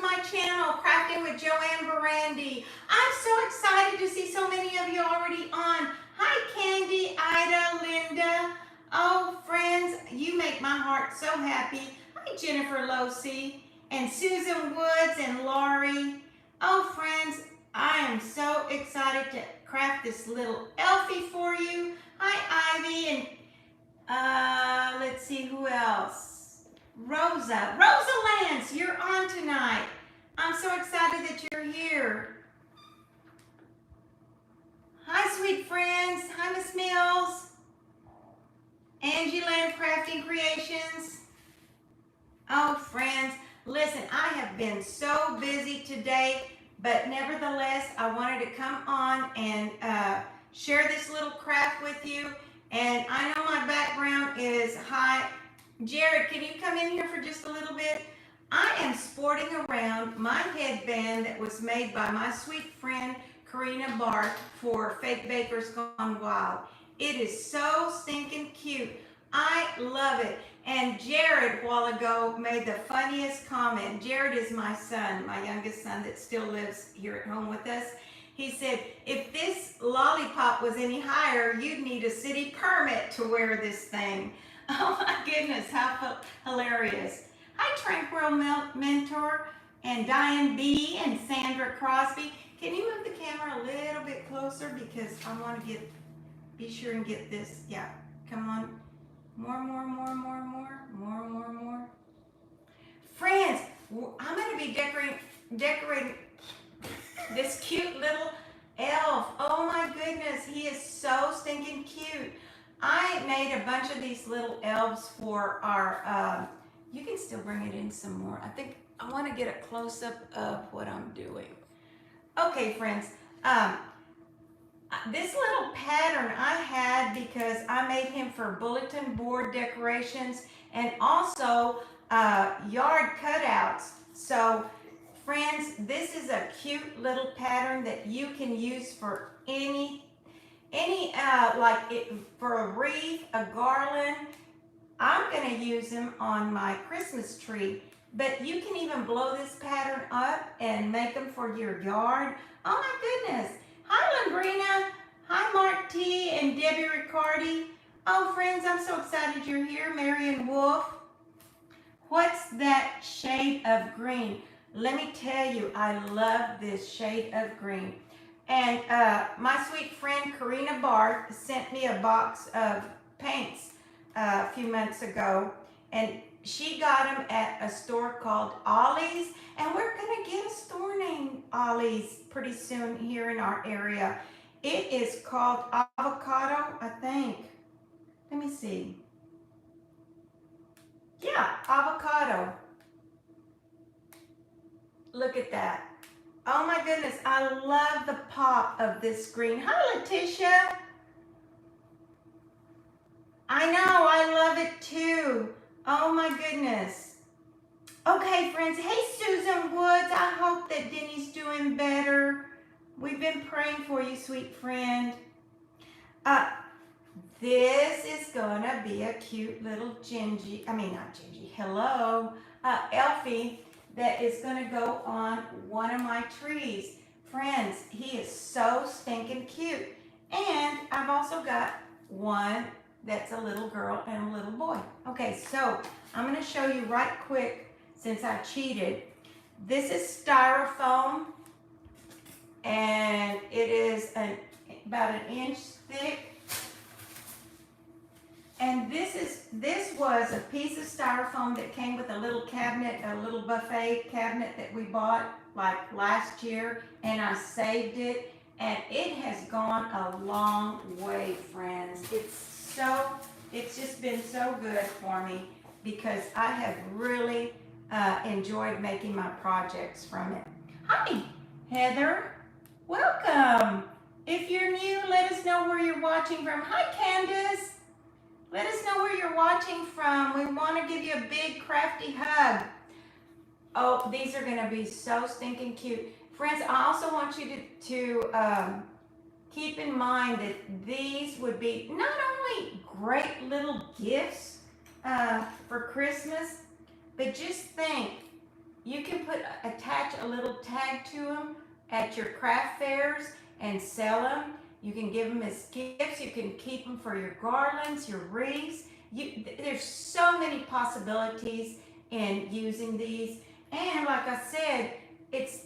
to my channel, Crafting with JoAnn Barrandey. I'm so excited to see so many of you already on. Hi, Candy, Ida, Linda. Oh, friends, you make my heart so happy. Hi, Jennifer Losey and Susan Woods and Laurie. Oh, friends, I am so excited to craft this little Elfie for you. Hi, Ivy, and let's see who else. Rosa Lance, you're on tonight. I'm so excited that you're here. Hi, sweet friends. Hi, Miss Mills. Angie Land Crafting Creations. Oh, friends, listen, I have been so busy today, but nevertheless, I wanted to come on and share this little craft with you. And I know my background is high. Jared, can you come in here for just a little bit? I am sporting around my headband that was made by my sweet friend Karina Barth for Fake Bakers Gone Wild. It is so stinking cute. I love it. And Jared, a while ago, made the funniest comment. Jared is my son, my youngest son that still lives here at home with us. He said, if this lollipop was any higher, you'd need a city permit to wear this thing. Oh my goodness, how hilarious. Hi, Tranquil Mentor and Diane B and Sandra Crosby. Can you move the camera a little bit closer because I want to be sure and get this. Yeah, come on. More. Friends, I'm going to be decorating this cute little elf. Oh my goodness, he is so stinking cute. I made a bunch of these little elves for our, you can still bring it in some more. I think I want to get a close-up of what I'm doing. Okay, friends, this little pattern I had because I made him for bulletin board decorations and also yard cutouts. So, friends, this is a cute little pattern that you can use for any for a wreath, a garland. I'm going to use them on my Christmas tree, but you can even blow this pattern up and make them for your yard. Oh my goodness. Hi, Lambrina. Hi, Mark T and Debbie Riccardi. Oh, friends, I'm so excited you're here. Marion Wolf. What's that shade of green? Let me tell you, I love this shade of green. And my sweet friend Karina Barth sent me a box of paints a few months ago, and she got them at a store called Ollie's, and we're gonna get a store named Ollie's pretty soon here in our area. It is called Avocado, I think. Let me see. Yeah, Avocado. Look at that. Oh my goodness, I love the pop of this green. Hi, Letitia. I know, I love it too. Oh my goodness. Okay, friends. Hey, Susan Woods. I hope that Denny's doing better. We've been praying for you, sweet friend. This is gonna be a cute little Elfie that is going to go on one of my trees. Friends, he is so stinking cute. And I've also got one that's a little girl and a little boy. Okay, so I'm going to show you right quick since I cheated. This is styrofoam, and it is about an inch thick. And this was a piece of styrofoam that came with a little cabinet, a little buffet cabinet that we bought like last year, and I saved it, and it has gone a long way, friends. It's just been so good for me because I have really enjoyed making my projects from it. Hi, Heather. Welcome. If you're new, let us know where you're watching from. Hi, Candace. Let us know where you're watching from. We want to give you a big crafty hug. Oh, these are going to be so stinking cute. Friends, I also want you to keep in mind that these would be not only great little gifts for Christmas, but just think, you can attach a little tag to them at your craft fairs and sell them. You can give them as gifts. You can keep them for your garlands, your wreaths. There's so many possibilities in using these. And like I said,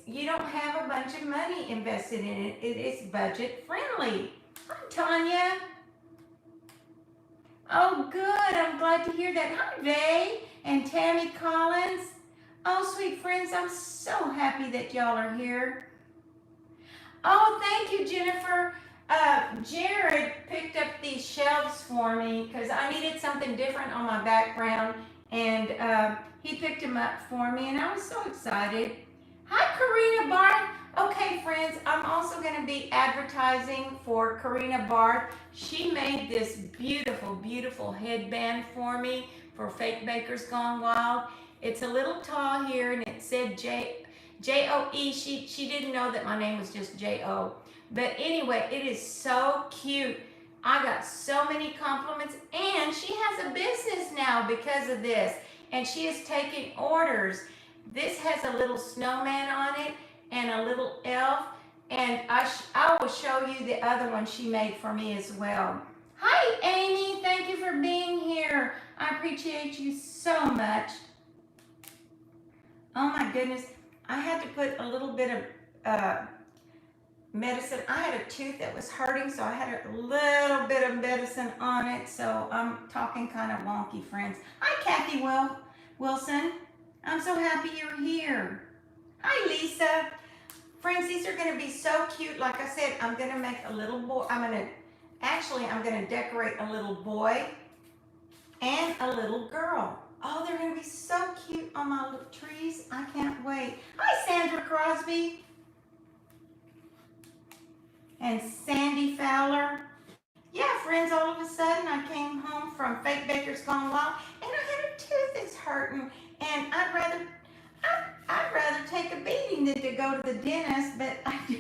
you don't have a bunch of money invested in it. It is budget friendly. Hi, Tanya. Oh, good. I'm glad to hear that. Hi, Vay and Tammy Collins. Oh, sweet friends, I'm so happy that y'all are here. Oh, thank you, Jennifer. Jared picked up these shelves for me because I needed something different on my background, and he picked them up for me, and I was so excited. Hi, Karina Barth. Okay, friends, I'm also going to be advertising for Karina Barth. She made this beautiful, beautiful headband for me for Fake Bakers Gone Wild. It's a little tall here, and it said J-O-E. She didn't know that my name was just J-O. But anyway, it is so cute. I got so many compliments, and she has a business now because of this, and she is taking orders. This has a little snowman on it and a little elf, and I will show you the other one she made for me as well. Hi, Amy. Thank you for being here. I appreciate you so much. Oh my goodness. I had to put a little bit of medicine. I had a tooth that was hurting, so I had a little bit of medicine on it, so I'm talking kind of wonky, friends. Hi, Kathy Wilson. I'm so happy you're here. Hi, Lisa. Friends, these are going to be so cute. Like I said, I'm going to make a little boy. I'm going to decorate a little boy and a little girl. Oh, they're going to be so cute on my little trees. I can't wait. Hi, Sandra Crosby. And Sandy Fowler. Yeah, friends, all of a sudden I came home from Fake Bakers Gone Wild, and I had a tooth that's hurting, and I'd rather take a beating than to go to the dentist, but I do.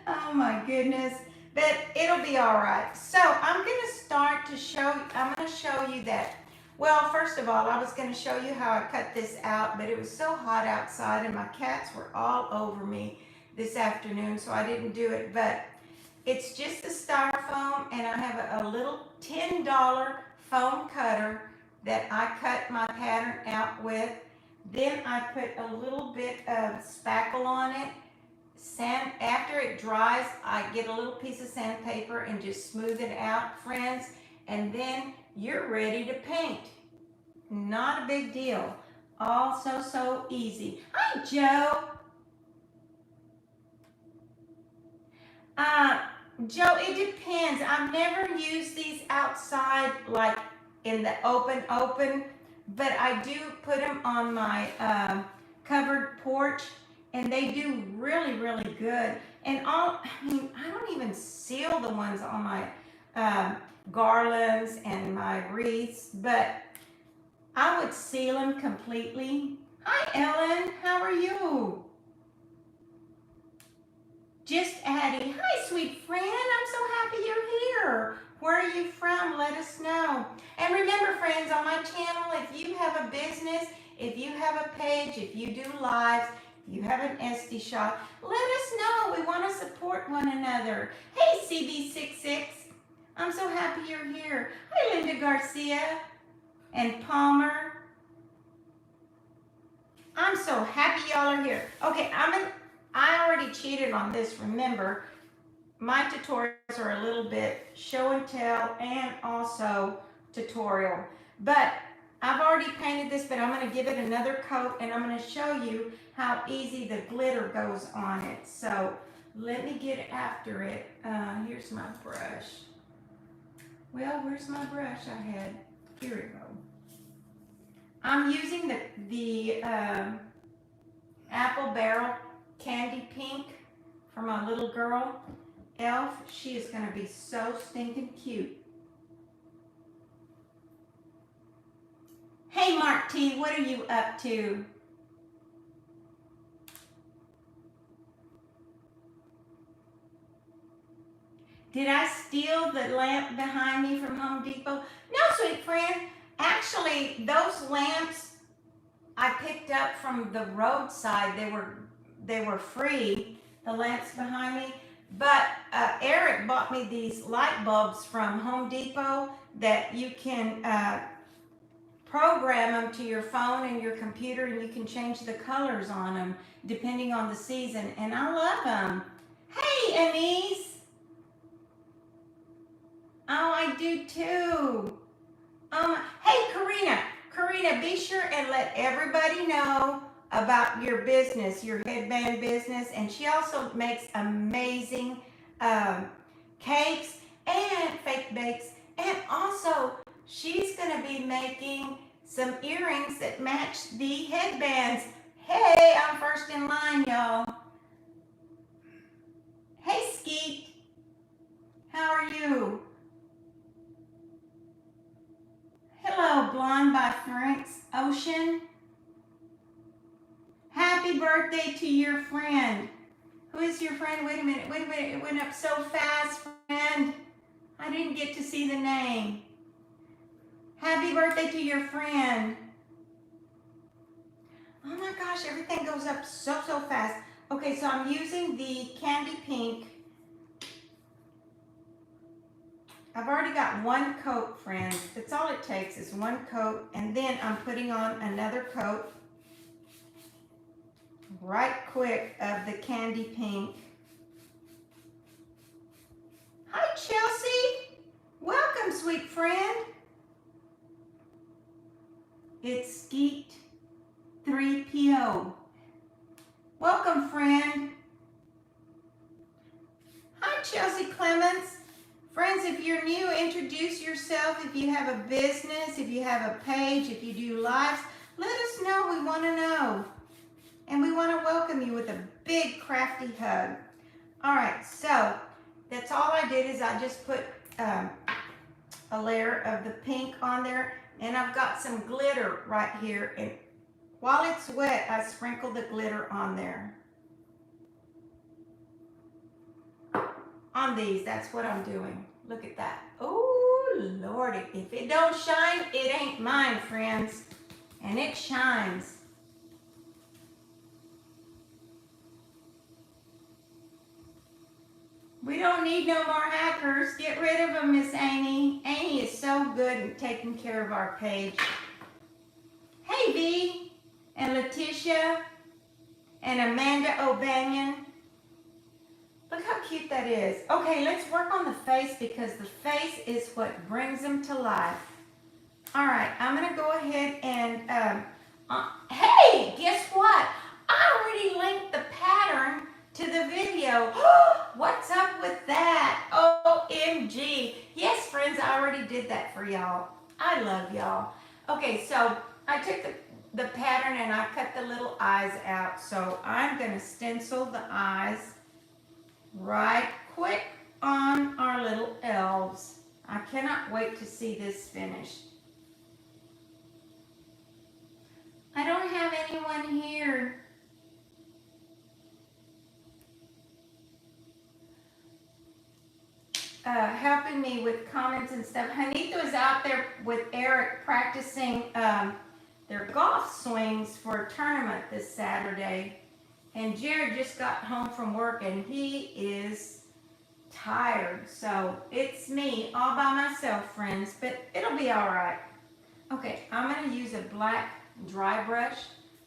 Oh my goodness. But it'll be all right. So I'm going to show you that. Well, first of all, I was going to show you how I cut this out, but it was so hot outside and my cats were all over me this afternoon, so I didn't do it. But it's just a styrofoam, and I have a little $10 foam cutter that I cut my pattern out with. Then I put a little bit of spackle on it. After it dries, I get a little piece of sandpaper and just smooth it out, friends, and then you're ready to paint. Not a big deal. All so easy. Hi, Joe. Joe, it depends. I've never used these outside, like in the open, but I do put them on my covered porch, and they do really good. And I don't even seal the ones on my garlands and my wreaths, but I would seal them completely. Hi, Ellen. How are you? Just Addie. Hi, sweet friend. I'm so happy you're here. Where are you from? Let us know. And remember, friends, on my channel, if you have a business, if you have a page, if you do lives, if you have an Etsy shop, let us know. We want to support one another. Hey, CB66. I'm so happy you're here. Hi, Linda Garcia and Palmer. I'm so happy y'all are here. Okay, I already cheated on this, remember. My tutorials are a little bit show and tell and also tutorial. But I've already painted this, but I'm going to give it another coat, and I'm going to show you how easy the glitter goes on it. So let me get after it. Here's my brush. Well, where's my brush I had? Here we go. I'm using the Apple Barrel Candy Pink for my little girl, Elf. She is going to be so stinking cute. Hey, Mark T, what are you up to? Did I steal the lamp behind me from Home Depot? No, sweet friend. Actually, those lamps I picked up from the roadside. They were free, the lamps behind me. But Eric bought me these light bulbs from Home Depot that you can program them to your phone and your computer, and you can change the colors on them depending on the season. And I love them. Hey, Anise. Oh, I do too. Hey, Karina, be sure and let everybody know about your business, your headband business. And she also makes amazing cakes and fake bakes. And also, she's going to be making some earrings that match the headbands. Hey, I'm first in line, y'all. Hey, Skeet. How are you? Hello, Blonde by Frank's Ocean. Happy birthday to your friend. Who is your friend? Wait a minute. It went up so fast, friend. I didn't get to see the name. Happy birthday to your friend. Oh my gosh, everything goes up so fast. Okay, so I'm using the candy pink. I've already got one coat, friends. That's all it takes is one coat. And then I'm putting on another coat right quick of the candy pink. Hi, Chelsea. Welcome, sweet friend. It's Skeet 3PO. Welcome, friend. Hi, Chelsea Clements. Friends, if you're new, introduce yourself. If you have a business, if you have a page, if you do lives, let us know. We want to know. And we want to welcome you with a big crafty hug. All right, so that's all I did is I just put a layer of the pink on there, and I've got some glitter right here. And while it's wet, I sprinkle the glitter on there. On these, that's what I'm doing. Look at that. Oh, Lordy. If it don't shine, it ain't mine, friends. And it shines. We don't need no more hackers. Get rid of them, Miss Amy. Amy is so good at taking care of our page. Hey, V. And Letitia. And Amanda O'Banion. Look how cute that is. Okay, let's work on the face because the face is what brings them to life. All right, I'm going to go ahead and, hey, guess what? I already linked the pattern to the video. What's up with that? OMG. Yes, friends, I already did that for y'all. I love y'all. Okay, so I took the pattern and I cut the little eyes out. So I'm going to stencil the eyes right quick on our little elves. I cannot wait to see this finished. I don't have anyone here. Helping me with comments and stuff. Hanita was out there with Eric practicing their golf swings for a tournament this Saturday. And Jared just got home from work and he is tired. So it's me all by myself, friends, but it'll be all right. Okay, I'm going to use a black dry brush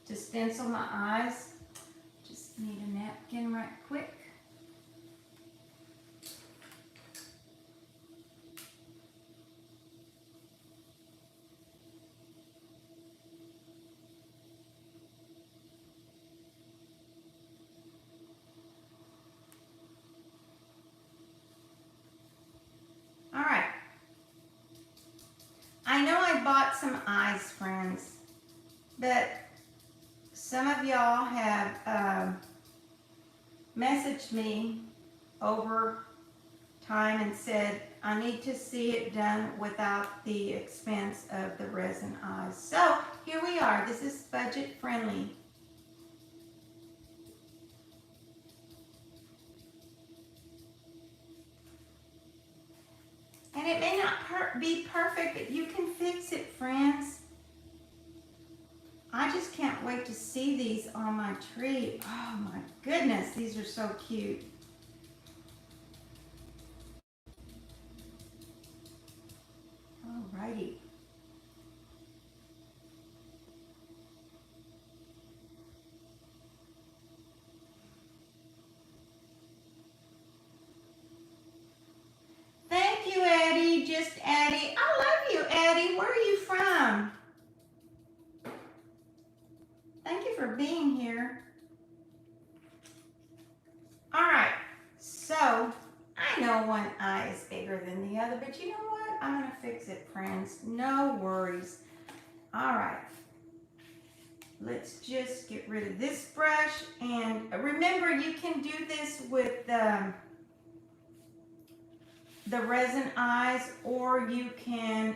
to stencil my eyes. Just need a napkin right quick. All right. I know I bought some eyes, friends, but some of y'all have messaged me over time and said, I need to see it done without the expense of the resin eyes. So here we are. This is budget friendly. And it may not be perfect, but you can fix it, friends. I just can't wait to see these on my tree. Oh my goodness, these are so cute. Alrighty. Thank you, Addie. Just Addie. I love you, Addie. Where are you from? Thank you for being here. All right. So, I know one eye is bigger than the other, but you know what? I'm going to fix it, friends. No worries. All right. Let's just get rid of this brush. And remember, you can do this with the resin eyes, or you can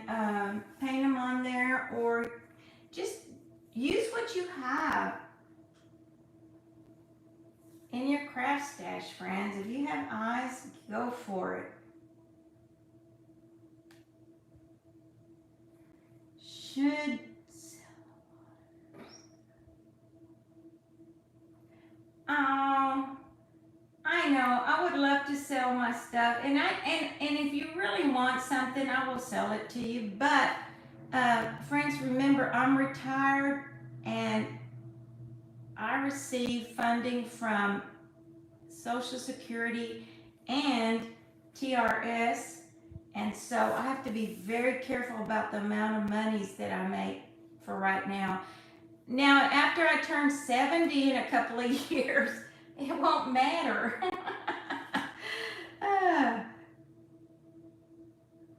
paint them on there, or just use what you have in your craft stash, friends. If you have eyes, go for it. Should I know. I would love to sell my stuff, and if you really want something, I will sell it to you. But friends, remember, I'm retired, and I receive funding from Social Security and TRS, and so I have to be very careful about the amount of monies that I make for right now. Now, after I turn 70 in a couple of years, it won't matter.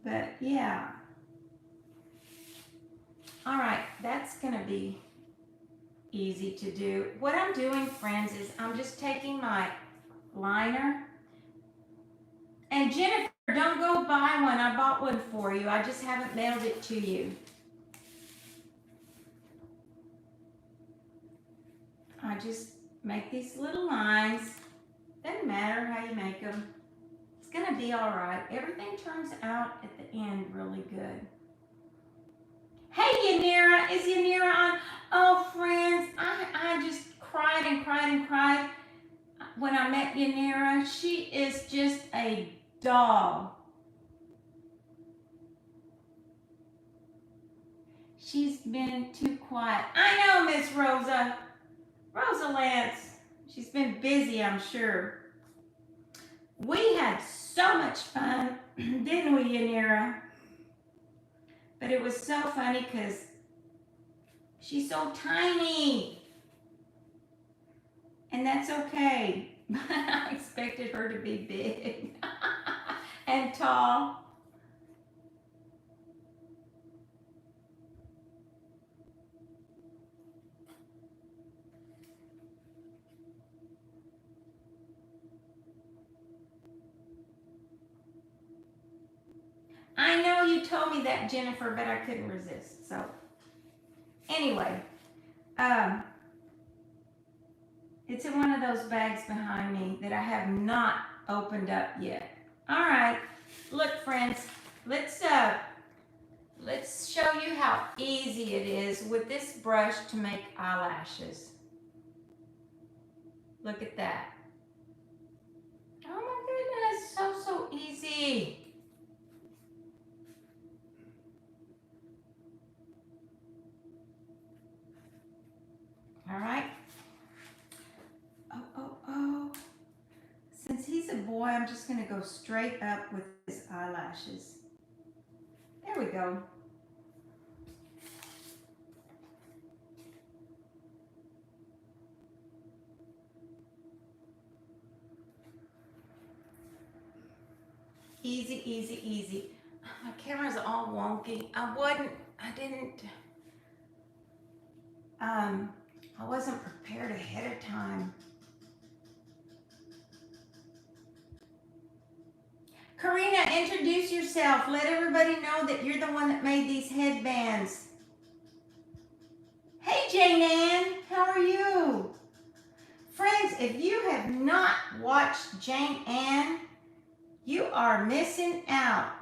But yeah. All right, that's gonna be easy to do. What I'm doing, friends, is I'm just taking my liner. And Jennifer, don't go buy one. I bought one for you. I just haven't mailed it to you. I just make these little lines. Doesn't matter how you make them. It's gonna be all right. Everything turns out at the end really good. Hey, Yanira, is Yanira on? Oh, friends, I just cried and cried and cried when I met Yanira. She is just a doll. She's been too quiet. I know, Miss Rosa Lance. She's been busy, I'm sure. We had so much fun, didn't we, Yanira? But it was so funny because she's so tiny. And that's okay. I expected her to be big and tall. I know you told me that, Jennifer, but I couldn't resist. So anyway, it's in one of those bags behind me that I have not opened up yet. All right, look, friends, let's show you how easy it is with this brush to make eyelashes. Look at that. Oh my goodness, so easy. All right. Oh. Since he's a boy, I'm just going to go straight up with his eyelashes. There we go. Easy, easy, easy. My camera's all wonky. I wasn't prepared ahead of time. Karina, introduce yourself. Let everybody know that you're the one that made these headbands. Hey, JoAnn, how are you? Friends, if you have not watched JoAnn, you are missing out.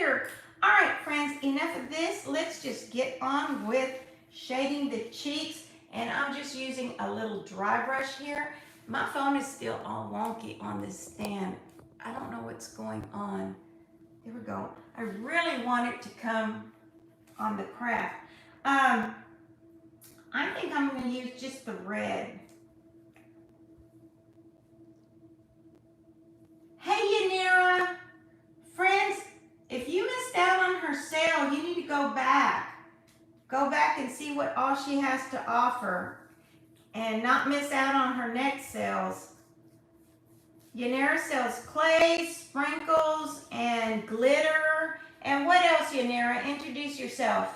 glitter. All right, friends, enough of this. Let's just get on with shading the cheeks. And I'm just using a little dry brush here. My phone is still all wonky on this stand. I don't know what's going on. There we go. I really want it to come on the craft. I think I'm going to use just the red. Hey, Yanira. Friends, if you missed out on her sale, you need to go back. Go back and see what all she has to offer and not miss out on her next sales. Yanira sells clay, sprinkles, and glitter. And what else, Yanira? Introduce yourself.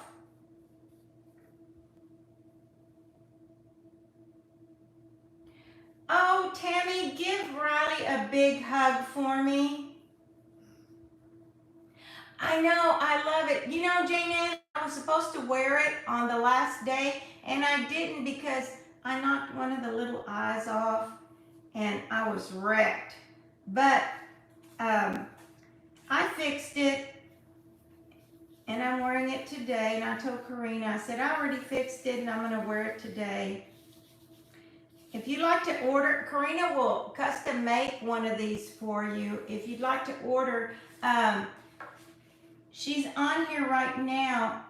Oh, Tammy, give Riley a big hug for me. I know, I love it. You know, JoAnn, I was supposed to wear it on the last day, and I didn't because I knocked one of the little eyes off, and I was wrecked. But I fixed it, and I'm wearing it today, and I told Karina, I said, I already fixed it, and I'm going to wear it today. If you'd like to order, Karina will custom make one of these for you. If you'd like to order, she's on here right now.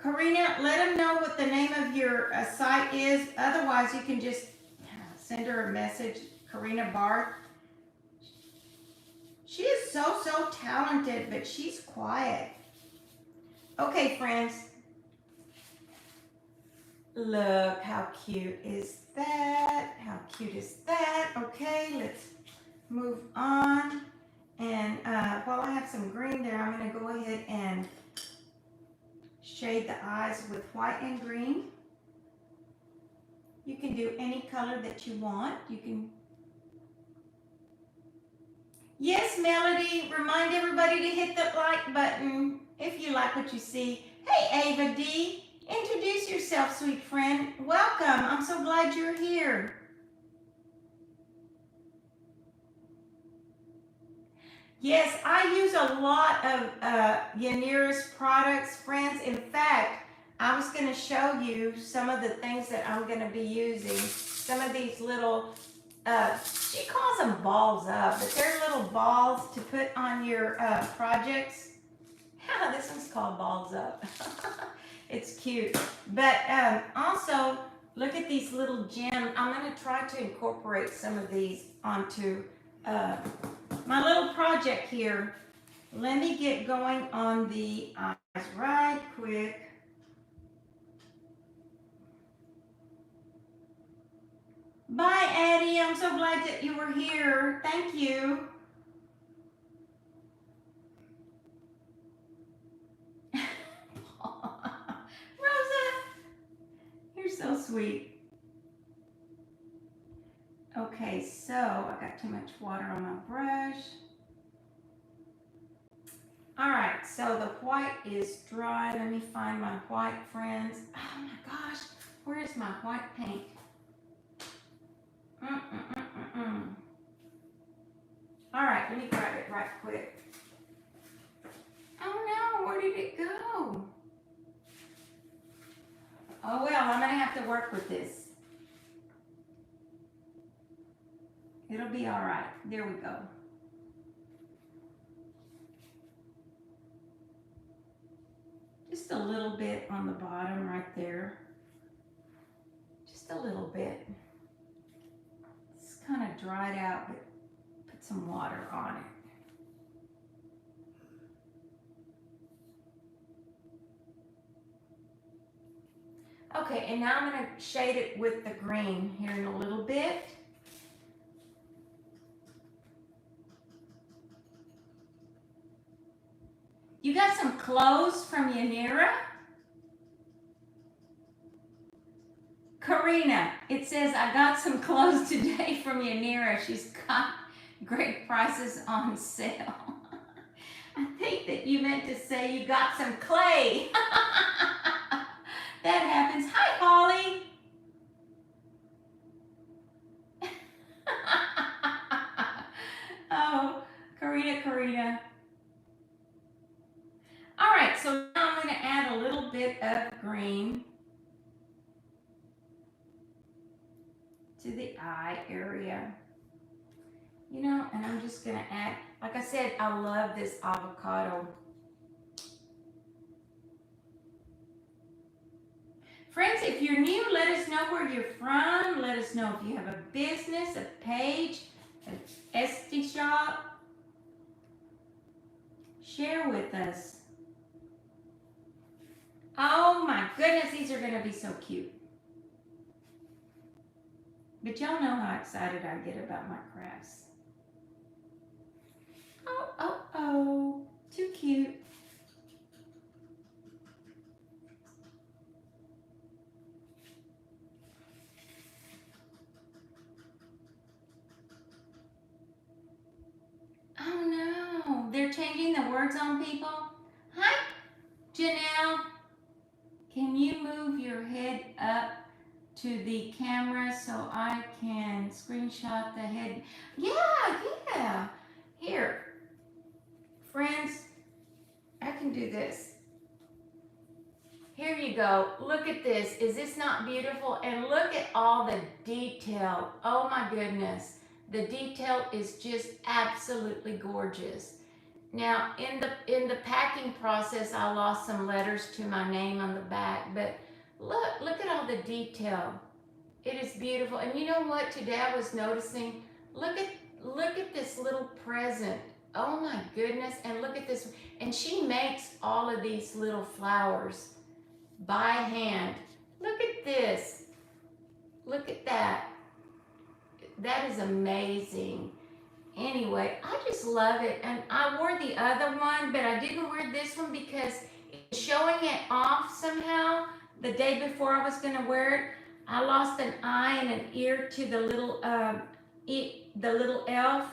Karina, let them know what the name of your site is. Otherwise, you can just send her a message, Karina Barth. She is so talented, but she's quiet. Okay, friends. Look, how cute is that? How cute is that? Okay, let's move on. And while I have some green there, I'm going to go ahead and shade the eyes with white and green. You can do any color that you want. You can. Yes, Melody, remind everybody to hit the like button if you like what you see. Hey, Ava D. Introduce yourself, sweet friend. Welcome. I'm so glad you're here. Yes, I use a lot of Yanira's products, friends. In fact, I was going to show you some of the things that I'm going to be using. Some of these little, she calls them balls up, but they're little balls to put on your projects. This one's called balls up. It's cute. But also, look at these little gems. I'm going to try to incorporate some of these onto my little project here. Let me get going on the eyes right quick. Bye, Addie. I'm so glad that you were here. Thank you. You're so sweet. Okay, so I got too much water on my brush. All right, so the white is dry. Let me find my white, friends. Oh my gosh, where is my white paint? All right, let me grab it right quick. Oh no, where did it go? Oh well, I'm gonna have to work with this. It'll be all right. There we go. Just a little bit on the bottom right there. Just a little bit. It's kind of dried out, but put some water on it. Okay, and now I'm going to shade it with the green here in a little bit. You got some clothes from Yanira? Karina, it says, I got some clothes today from Yanira. She's got great prices on sale. I think that you meant to say you got some clay. That happens. Hi, Holly. Oh, Karina. the eye area. You know, and I'm just gonna add, like I said, I love this avocado. Friends, if you're new, let us know where you're from. Let us know if you have a business, a page, an Etsy shop. Share with us. Oh my goodness, these are going to be so cute. But y'all know how excited I get about my crafts. Oh, too cute. Oh no, they're changing the words on people. Hi, Janelle. Can you move your head up to the camera so I can screenshot the head? Yeah. Here, friends, I can do this. Here you go. Look at this. Is this not beautiful? And look at all the detail. Oh my goodness. The detail is just absolutely gorgeous. Now, in the packing process, I lost some letters to my name on the back, but look at all the detail. It is beautiful. And you know what? Today I was noticing, look at this little present. Oh my goodness. And look at this. And she makes all of these little flowers by hand. Look at this. Look at that. That is amazing. Anyway, I just love it. And I wore the other one, but I didn't wear this one because it's showing it off somehow. The day before I was going to wear it, I lost an eye and an ear to the little elf.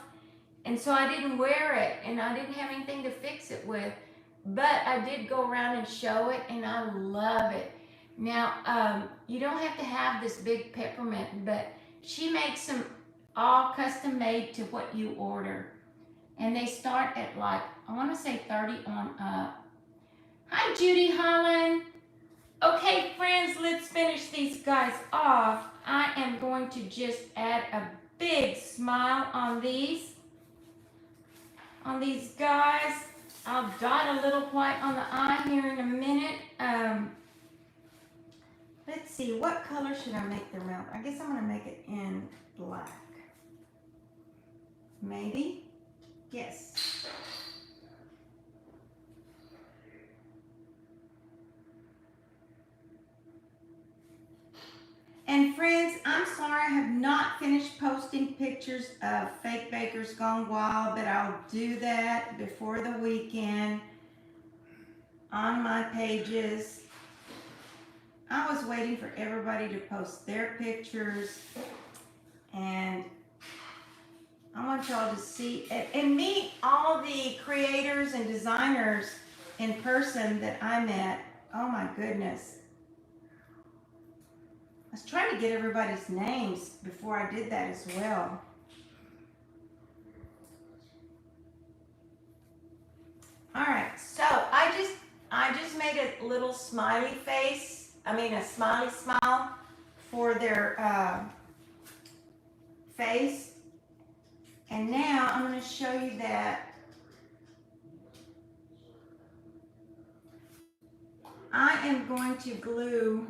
And so I didn't wear it, and I didn't have anything to fix it with. But I did go around and show it, and I love it. Now, you don't have to have this big peppermint, but she makes them all custom made to what you order. And they start at like, I want to say 30 on up. Hi, Judy Holland. Okay, friends, let's finish these guys off. I am going to just add a big smile on these guys. I'll dot a little white on the eye here in a minute. Let's see, what color should I make their mouth? I guess I'm going to make it in black. Maybe? Yes. And friends, I'm sorry I have not finished posting pictures of Fake Bakers Gone Wild, but I'll do that before the weekend on my pages. I was waiting for everybody to post their pictures, and I want y'all to see and meet all the creators and designers in person that I met. Oh my goodness. I was trying to get everybody's names before I did that as well. All right, so I just made a little smiley face. I mean a smiley smile for their face. And now I'm going to show you that I am going to glue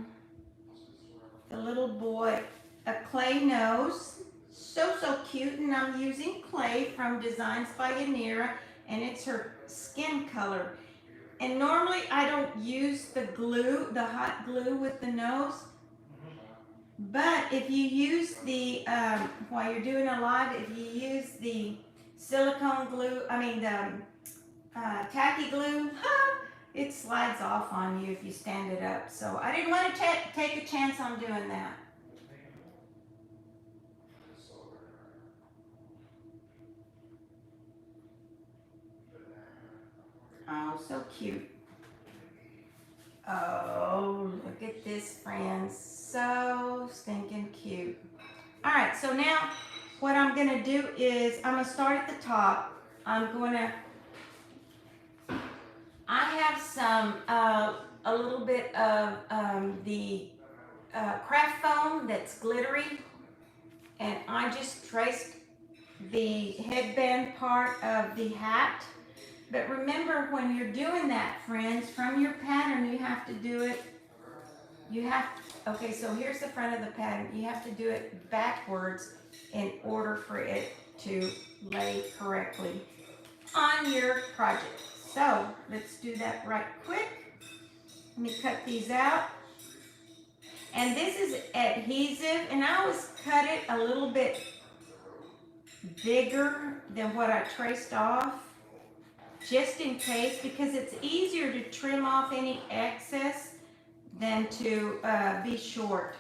the little boy a clay nose. So cute. And I'm using clay from Designs by Yanira, and it's her skin color. And normally I don't use the glue, the hot glue with the nose. But if you use the, while you're doing a live, if you use the silicone glue, the tacky glue, it slides off on you if you stand it up. So I didn't want to take a chance on doing that. Oh, so cute. Oh, look at this, friends. So stinking cute. All right, so now what I'm going to do is I'm going to start at the top. I have some, a little bit of the craft foam that's glittery. I just traced the headband part of the hat. But remember, when you're doing that, friends, from your pattern, you have to do it, okay, so here's the front of the pattern. You have to do it backwards in order for it to lay correctly on your project. So let's do that right quick. Let me cut these out. And this is adhesive, and I always cut it a little bit bigger than what I traced off, just in case, because it's easier to trim off any excess than to be short.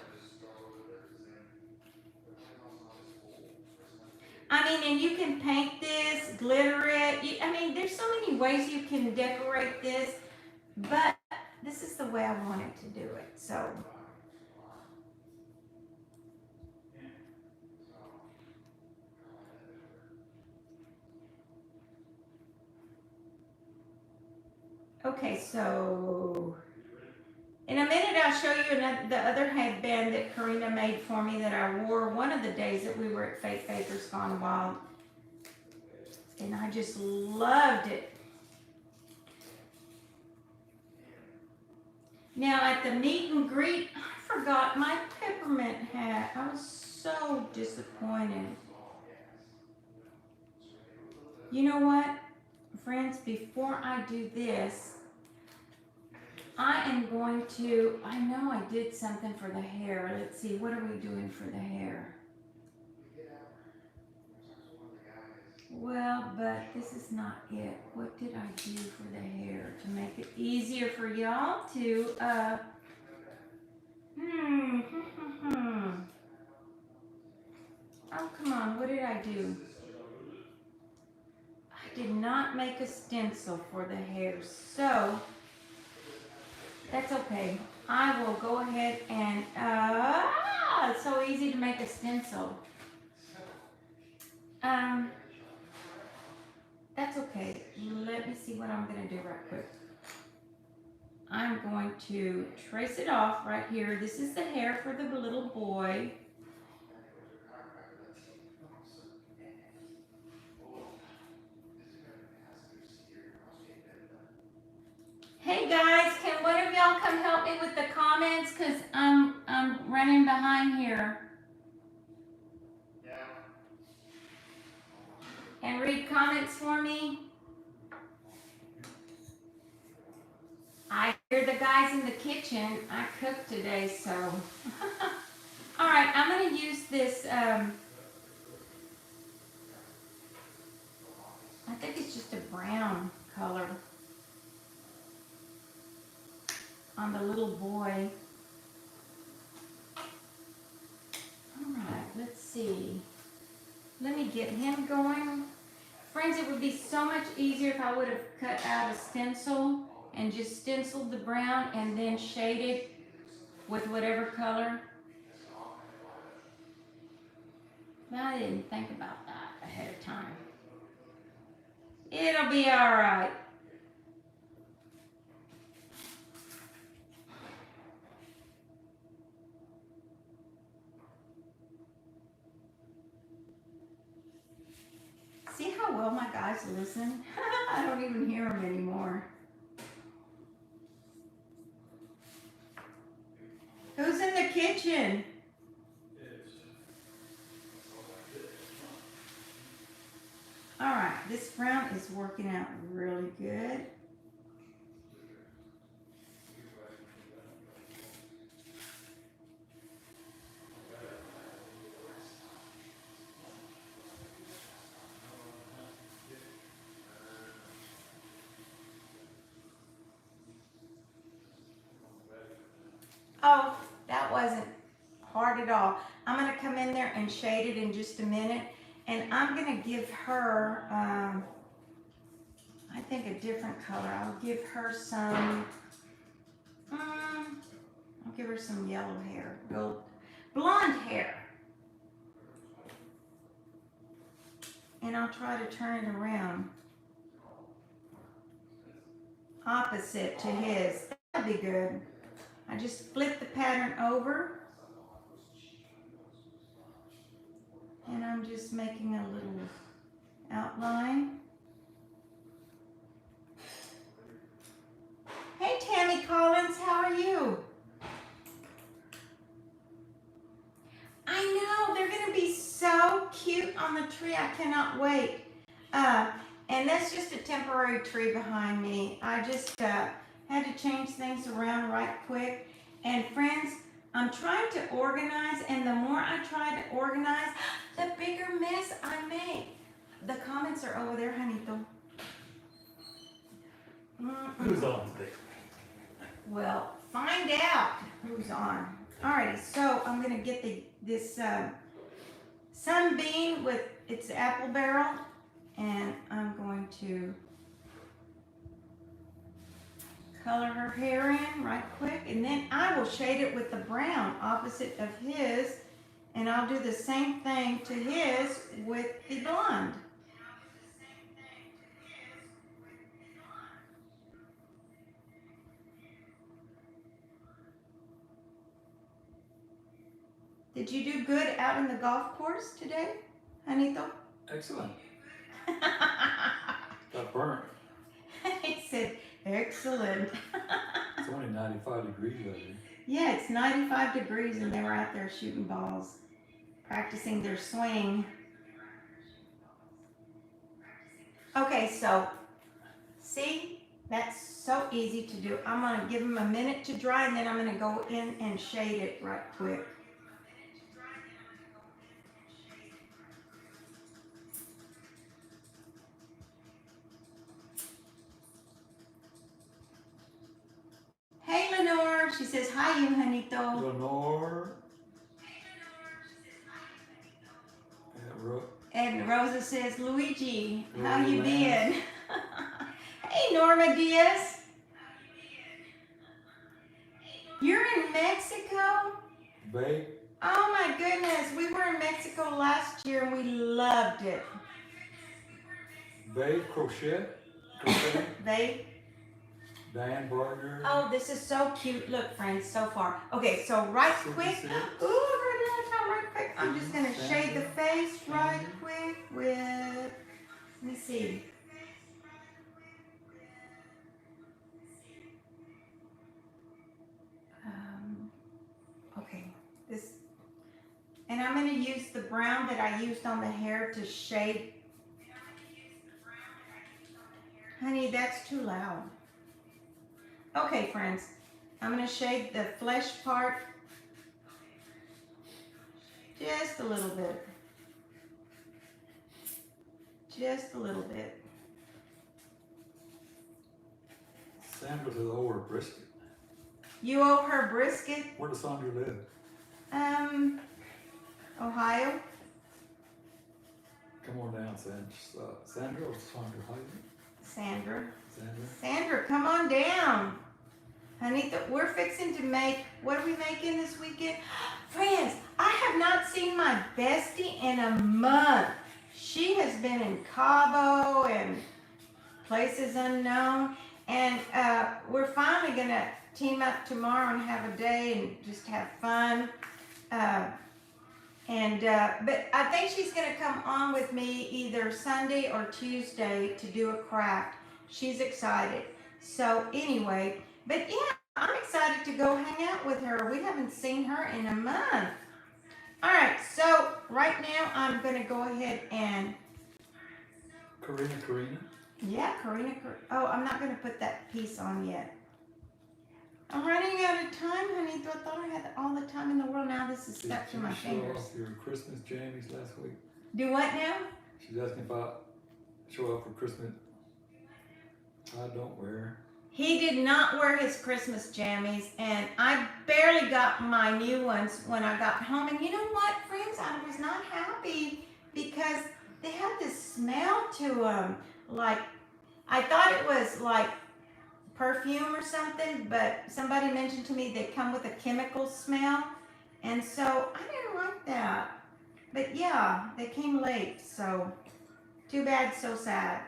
I mean, and you can paint this, glitter it. I mean, there's so many ways you can decorate this, but this is the way I wanted to do it. So, okay, so in a minute I'll show you the other headband that Karina made for me that I wore one of the days that we were at Faith Bakers Gone Wild. And I just loved it. Now at the meet and greet, I forgot my peppermint hat. I was so disappointed. You know what, friends, before I do this, I am going to, I know I did something for the hair. Let's see, what are we doing for the hair? Well, but this is not it. What did I do for the hair to make it easier for y'all to, Oh, come on, what did I do? I did not make a stencil for the hair, so that's okay. I will go ahead and, it's so easy to make a stencil. That's okay. Let me see what I'm going to do right quick. I'm going to trace it off right here. This is the hair for the little boy. Hey guys, can one of y'all come help me with the comments? Because I'm running behind here. And read comments for me. I hear the guys in the kitchen. I cooked today, so. All right, I'm going to use this. I think it's just a brown color on the little boy. All right, let's see. Let me get him going. Friends, it would be so much easier if I would have cut out a stencil and just stenciled the brown and then shaded with whatever color. But I didn't think about that ahead of time. It'll be all right. See how well my guys listen? I don't even hear them anymore. Who's in the kitchen? All right, this brown is working out really good. Oh, that wasn't hard at all. I'm going to come in there and shade it in just a minute. And I'm going to give her, I think, a different color. I'll give her some, I'll give her some yellow hair, blonde hair. And I'll try to turn it around. Opposite to his. That'd be good. I just flip the pattern over. I'm just making a little outline. Hey Tammy Collins, how are you? I know, they're gonna be so cute on the tree. I cannot wait. And that's just a temporary tree behind me. I just had to change things around right quick. And friends, I'm trying to organize, and the more I try to organize, the bigger mess I make. The comments are over there, Juanito. Who's on today? Well, find out who's on. Alrighty, so I'm gonna get this sunbeam with its apple barrel, and I'm going to color her hair in right quick, and then I will shade it with the brown opposite of his, and I'll do the same thing to his with the blonde. Did you do good out in the golf course today, Juanito? Excellent. Got burnt. He said, excellent. It's only 95 degrees out here. Yeah, it's 95 degrees and they were out there shooting balls, practicing their swing. Okay, so, see, that's so easy to do. I'm gonna give them a minute to dry, and then I'm gonna go in and shade it right quick. Hey Lenore, she says, hi you, Juanito. Lenore. And Rosa says, Luigi, how you been? Hey Norma Diaz. You're in Mexico? Babe. Oh my goodness, we were in Mexico last year and we loved it. Babe, crochet. Babe. Dan Barger. Oh, this is so cute. Look, friends, so far. Okay, so right quick. Right quick. I'm just gonna shade the face right quick with. Let me see. Okay, this, and I'm gonna use the brown that I used on the hair to shade. Honey, that's too loud. Okay, friends, I'm going to shade the flesh part just a little bit. Just a little bit. Sandra's owe her brisket. You owe her brisket? Where does Sandra live? Ohio. Come on down, Sandra or Sandra? Sandra. Sandra. Sandra, come on down. Honey, we're fixing to make, what are we making this weekend? Friends, I have not seen my bestie in a month. She has been in Cabo and places unknown. And we're finally going to team up tomorrow and have a day and just have fun. But I think she's going to come on with me either Sunday or Tuesday to do a craft. She's excited. So anyway, but yeah, I'm excited to go hang out with her. We haven't seen her in a month. All right, so right now I'm going to go ahead and... Karina. Yeah, Karina. Oh, I'm not going to put that piece on yet. I'm running out of time, honey. I thought I had all the time in the world. Now this is stuck to my fingers. Show off your Christmas jammies last week. Do what now? She's asking about show up for Christmas. I don't wear. He did not wear his Christmas jammies, and I barely got my new ones when I got home. And you know what, friends? I was not happy because they had this smell to them. Like, I thought it was like perfume or something, but somebody mentioned to me they come with a chemical smell, and so I didn't like that. But yeah, they came late, so too bad, so sad.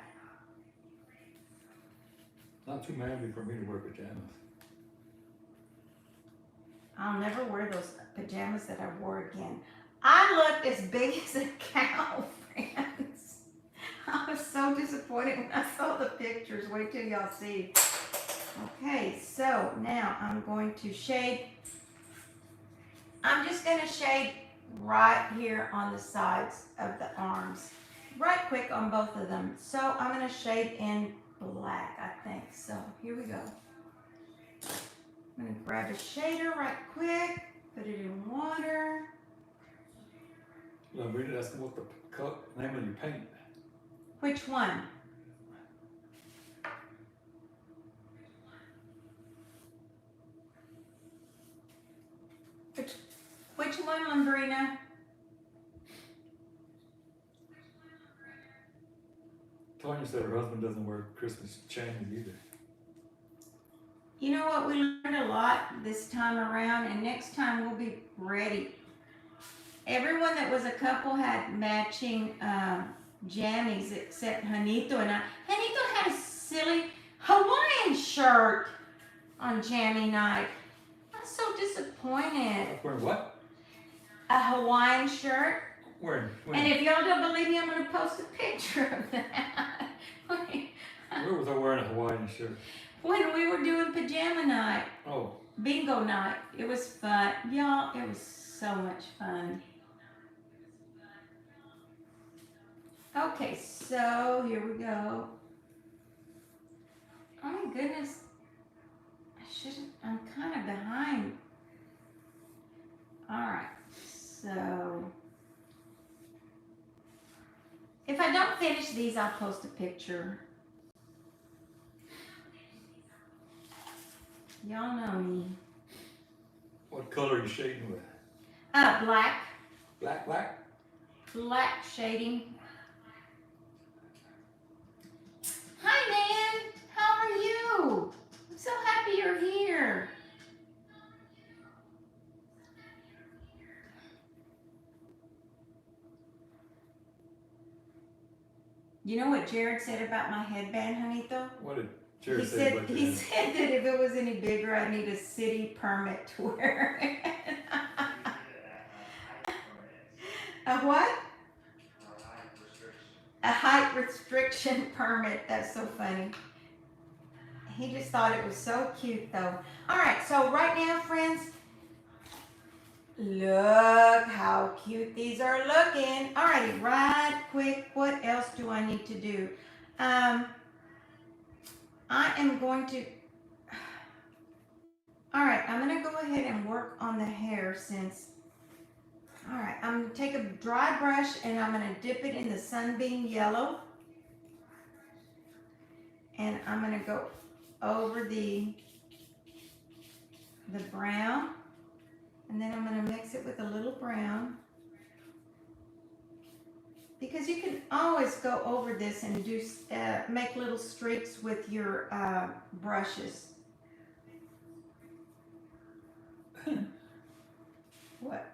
Not too manly for me to wear pajamas. I'll never wear those pajamas that I wore again. I looked as big as a cow. pictures. Wait till y'all see. Okay, so now I'm going to shade. I'm just going to shade right here on the sides of the arms. Right quick on both of them. So I'm going to shade in black, I think. So here we go. I'm going to grab a shader right quick. Put it in water. Well, we did ask them what the name of your paint. Which one? Which one, Lambrina? Tanya said her husband doesn't wear Christmas chains either. You know what? We learned a lot this time around, and next time we'll be ready. Everyone that was a couple had matching jammies except Janito and I. Janito had a silly Hawaiian shirt on jammy night. I'm so disappointed. Wearing what? A Hawaiian shirt. When? And if y'all don't believe me, I'm going to post a picture of that. Where was I wearing a Hawaiian shirt? When we were doing pajama night. Oh. Bingo night. It was fun. Y'all, it was so much fun. Okay, so here we go. Oh my goodness. I'm kind of behind. All right, so if I don't finish these, I'll post a picture. Y'all know me. What color are you shading with? Black. Black? Black shading. Hi, Nan. How are you? I'm so happy you're here. You know what Jared said about my headband, Janito? What did Jared say about He said that if it was any bigger, I'd need a city permit to wear it. A what? A height restriction permit. That's so funny. He just thought it was so cute, though. All right, so right now, friends, look how cute these are looking. All righty, right quick, what else do I need to do? I am going to, all right, I'm going to go ahead and work on the hair since, all right, I'm going to take a dry brush and I'm going to dip it in the sunbeam yellow. And I'm going to go over the brown. And then I'm going to mix it with a little brown. Because you can always go over this and do make little streaks with your brushes. What?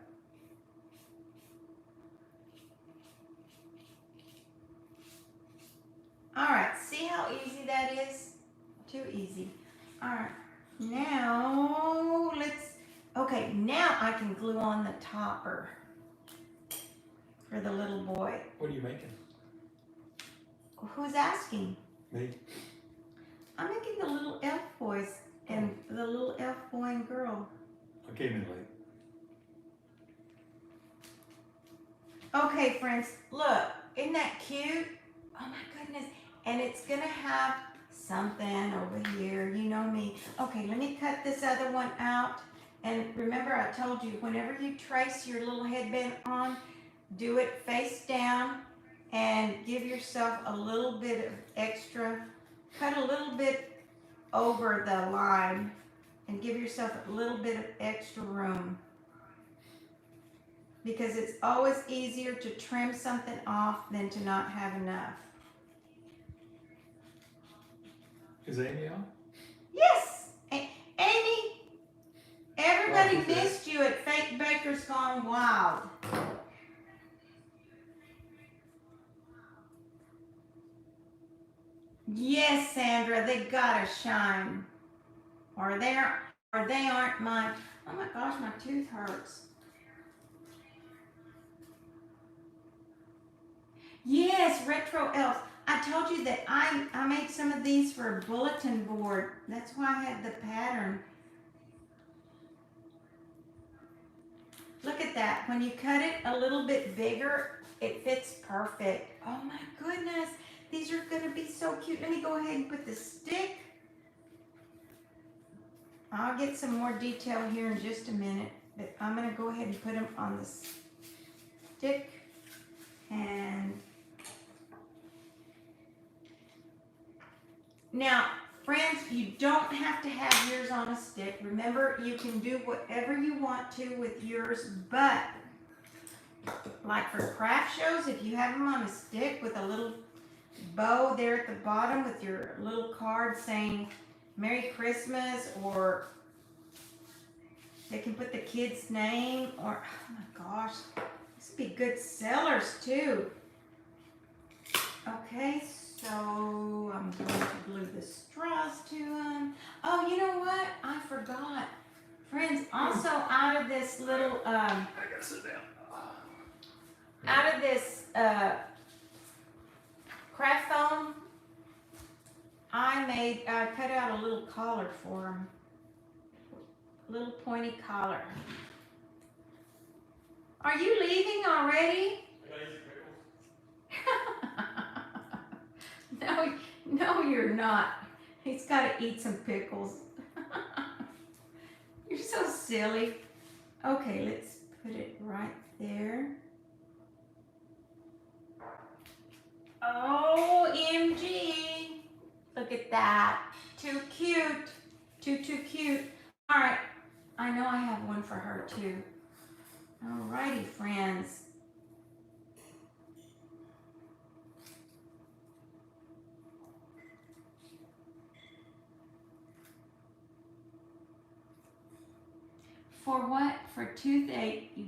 All right, see how easy that is? Too easy. All right, now okay, now I can glue on the topper for the little boy. What are you making? Who's asking? Me. I'm making the little elf boys and the little elf boy and girl. I came in late. Okay, friends, look, isn't that cute? Oh my goodness. And it's gonna have something over here, you know me. Okay, let me cut this other one out. And remember I told you, whenever you trace your little headband on, do it face down and give yourself a little bit of extra, cut a little bit over the line and give yourself a little bit of extra room. Because it's always easier to trim something off than to not have enough. Is Amy on? Yes! Amy, everybody missed you at Fake Baker's Gone Wild. Yes, Sandra, they gotta shine. Or they aren't mine. Oh my gosh, my tooth hurts. Yes, Retro Elves. I I told you that I made some of these for a bulletin board. That's why I had the pattern. Look at that. When you cut it a little bit bigger, it fits perfect. Oh my goodness. These are going to be so cute. Let me go ahead and put the stick. I'll get some more detail here in just a minute. But I'm going to go ahead and put them on the stick. And now, friends, you don't have to have yours on a stick. Remember, you can do whatever you want to with yours, but like for craft shows, if you have them on a stick with a little bow there at the bottom with your little card saying Merry Christmas, or they can put the kid's name, or, oh my gosh, this would be good sellers too. Okay, so I'm going to glue the straws to them. Oh, you know what? I forgot. Friends, also out of this little, I gotta sit down. out of this craft foam, I cut out a little collar for them. Little pointy collar. Are you leaving already? No, you're not. He's got to eat some pickles. You're so silly. Okay, let's put it right there. OMG. Look at that. Too cute. Too cute. All right. I know I have one for her too. Alrighty, friends. For what? For toothache, you...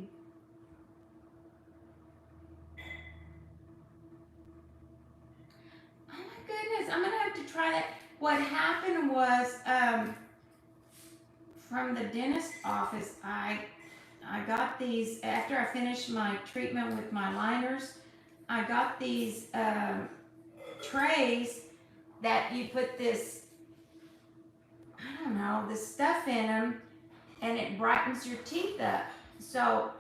Oh my goodness, I'm gonna have to try that. What happened was, from the dentist office, I got these, after I finished my treatment with my liners, I got these trays that you put this, I don't know, this stuff in them, and it brightens your teeth up. So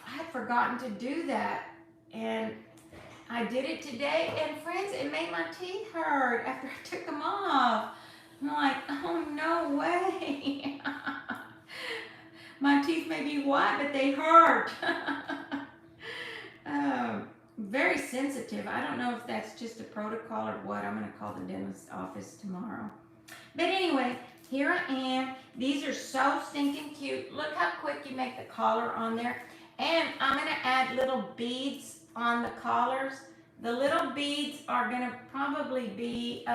I had forgotten to do that, and I did it today, and friends, it made my teeth hurt after I took them off. I'm like, oh no way. My teeth may be white, but they hurt. Very sensitive. I don't know if that's just a protocol or what. I'm going to call the dentist office tomorrow. But anyway, here I am. These are so stinking cute. Look how quick you make the collar on there. And I'm going to add little beads on the collars. The little beads are going to probably be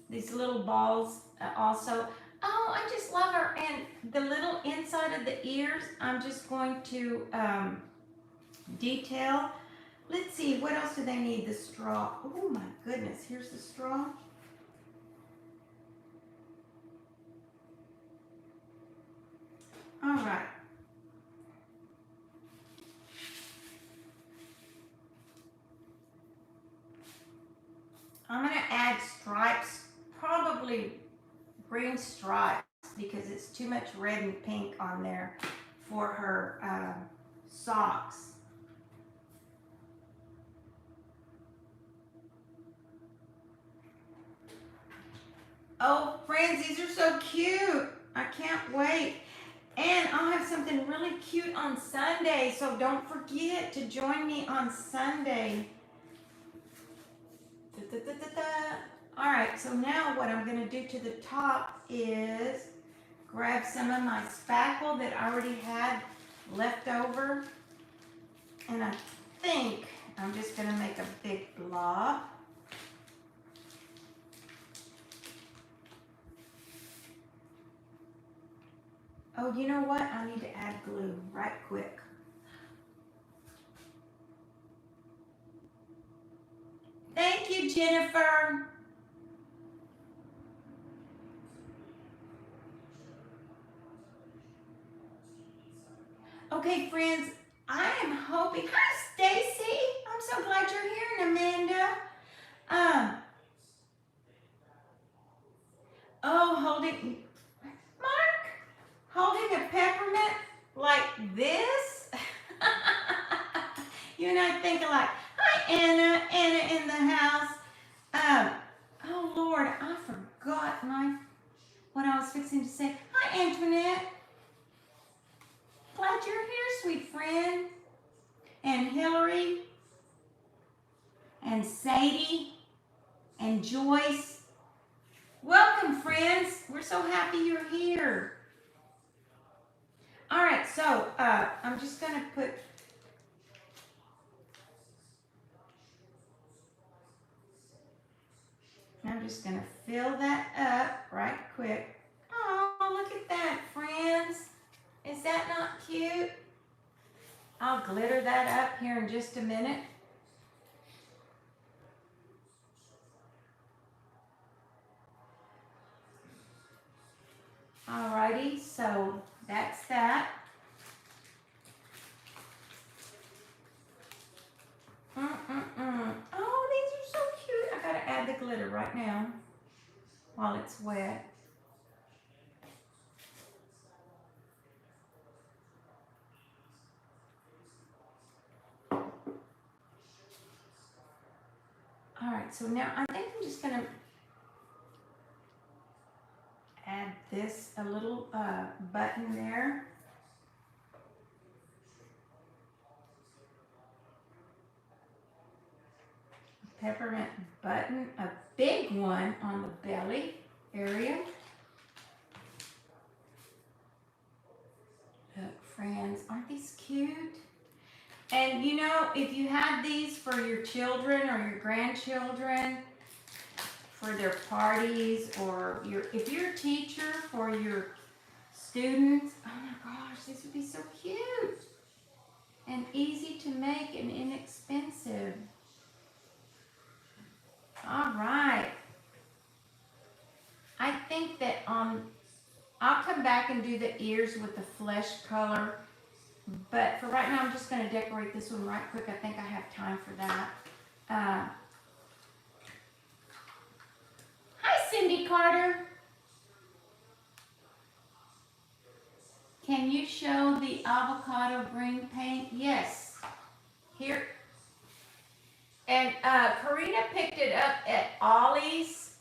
these little balls also. Oh, I just love her. And the little inside of the ears, I'm just going to detail. Let's see, what else do they need? The straw. Oh my goodness, here's the straw. All right. I'm going to add stripes, probably green stripes, because it's too much red and pink on there for her socks. Oh, friends, these are so cute. I can't wait. And I'll have something really cute on Sunday, so don't forget to join me on Sunday. All right, so now what I'm going to do to the top is grab some of my spackle that I already had left over, and I think I'm just going to make a big blob. Oh, you know what? I need to add glue right quick. Thank you, Jennifer. Okay, friends, I am hoping. Hi, Stacy. I'm so glad you're here, Amanda. think alike. Hi, Anna. Anna in the house. Oh Lord, I forgot what I was fixing to say. Hi, Antoinette. Glad you're here, sweet friend. And Hillary. And Sadie. And Joyce. Welcome, friends. We're so happy you're here. All right, so I'm just going to put... I'm just going to fill that up right quick. Oh, look at that, friends. Is that not cute? I'll glitter that up here in just a minute. Alrighty, so that's that. Oh, these are so cute. I gotta add the glitter right now while it's wet. Alright, so now I think I'm just gonna add this, a little button there. Peppermint button, a big one on the belly area. Look, friends, aren't these cute? And you know, if you had these for your children or your grandchildren, for their parties, or if you're a teacher for your students, oh my gosh, these would be so cute and easy to make and inexpensive. All right. I think that I'll come back and do the ears with the flesh color, but for right now, I'm just going to decorate this one right quick. I think I have time for that. Hi, Cindy Carter. Can you show the avocado green paint? Yes. Here. And Karina picked it up at Ollie's.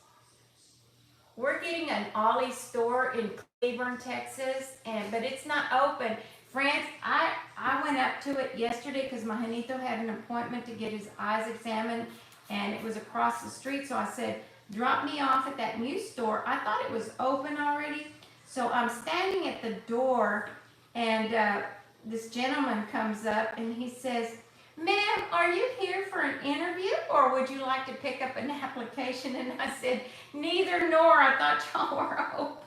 We're getting an Ollie's store in Cleburne, Texas, but it's not open. Friends, I went up to it yesterday because my Janito had an appointment to get his eyes examined, and it was across the street. So I said, drop me off at that new store. I thought it was open already. So I'm standing at the door, and this gentleman comes up, and he says, ma'am, are you here for an interview, or would you like to pick up an application? And I said, neither nor. I thought y'all were open.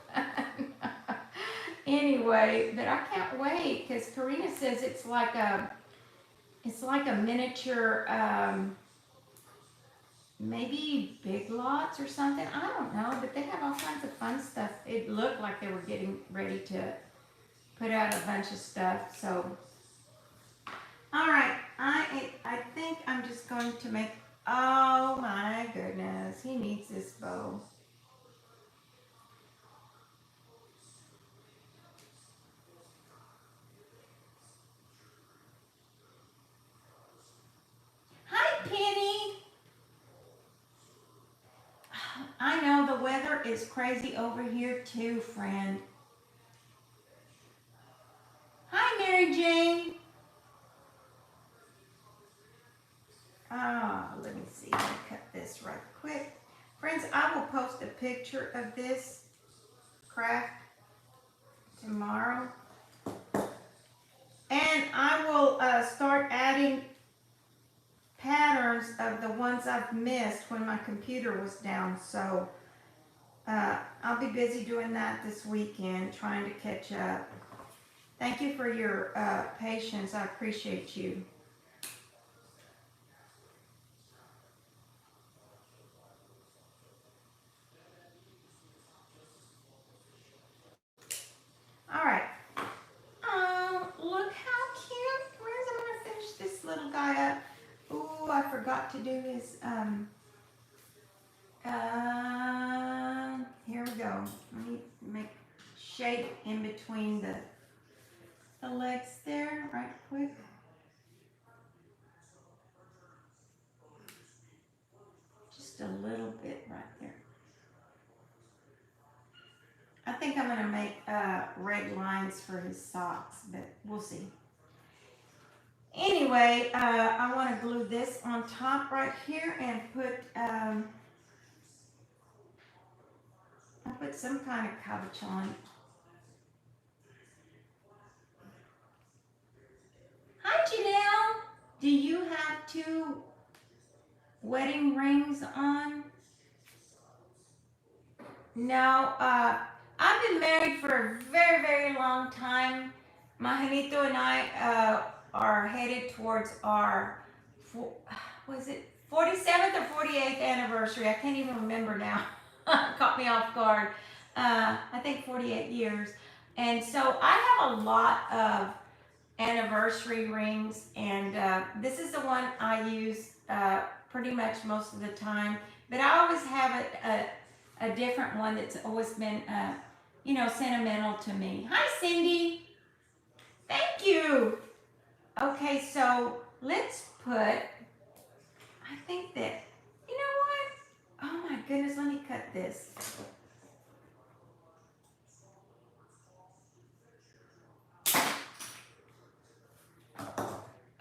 Anyway, but I can't wait because Karina says it's like a miniature, maybe Big Lots or something. I don't know, but they have all kinds of fun stuff. It looked like they were getting ready to put out a bunch of stuff. So, all right, I think I'm just going to make, oh my goodness, he needs this bow. Hi, Penny. I know the weather is crazy over here too, friend. Hi, Mary Jane. Let me see. Let me cut this right quick. Friends, I will post a picture of this craft tomorrow. And I will start adding patterns of the ones I've missed when my computer was down. So I'll be busy doing that this weekend, trying to catch up. Thank you for your patience. I appreciate you. All right. Look how cute. Where's I'm gonna finish this little guy up. Ooh, I forgot to do his here we go. Let me make shape in between the legs there right quick. just a little bit right there. I think I'm gonna make red lines for his socks, but we'll see. Anyway, I want to glue this on top right here and I put some kind of cabochon on. Hi, Janelle. Do you have 2 wedding rings on? No. I've been married for a very, very long time. My Janito and I are headed towards our, was it 47th or 48th anniversary? I can't even remember now. Caught me off guard. I think 48 years. And so I have a lot of anniversary rings, and this is the one I use pretty much most of the time. But I always have a different one that's always been, sentimental to me. Hi, Cindy. Thank you. Okay, so let's put, I think that, you know what? Oh my goodness, let me cut this.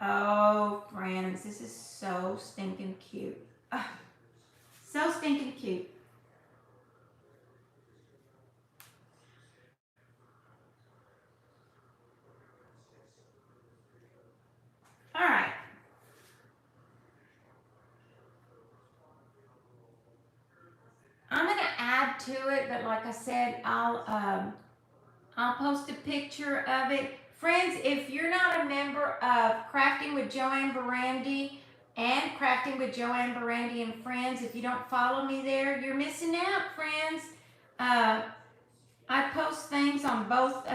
Oh, friends, this is so stinking cute. So stinking cute. All right. I'm gonna add to it, but like I said, I'll post a picture of it. Friends, if you're not a member of Crafting with JoAnn Barrandey and Crafting with JoAnn Barrandey and Friends, if you don't follow me there, you're missing out, friends. I post things on both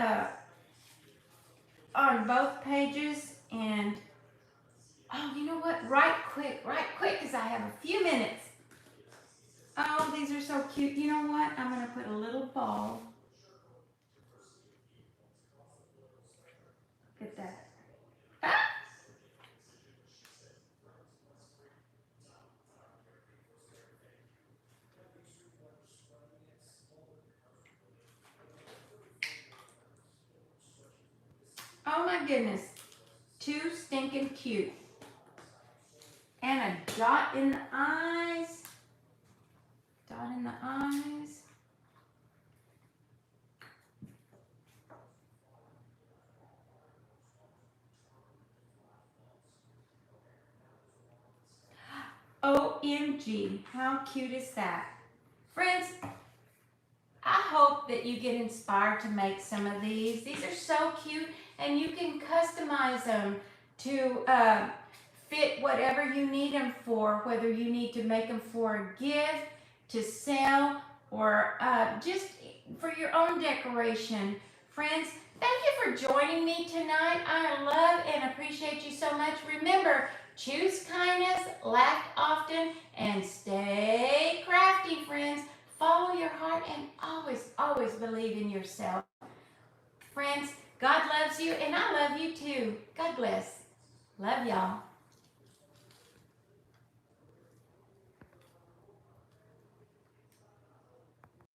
pages, and oh, you know what? Right quick, because I have a few minutes. Oh, these are so cute. You know what? I'm gonna put a little ball. Look at that. Ah! Oh my goodness. Too stinking cute. And a dot in the eyes. Dot in the eyes. OMG, how cute is that? Friends, I hope that you get inspired to make some of these. These are so cute, and you can customize them to fit whatever you need them for, whether you need to make them for a gift, to sell, or just for your own decoration. Friends, thank you for joining me tonight. I love and appreciate you so much. Remember, choose kindness, laugh often, and stay crafty, friends. Follow your heart and always, always believe in yourself. Friends, God loves you and I love you too. God bless. Love y'all.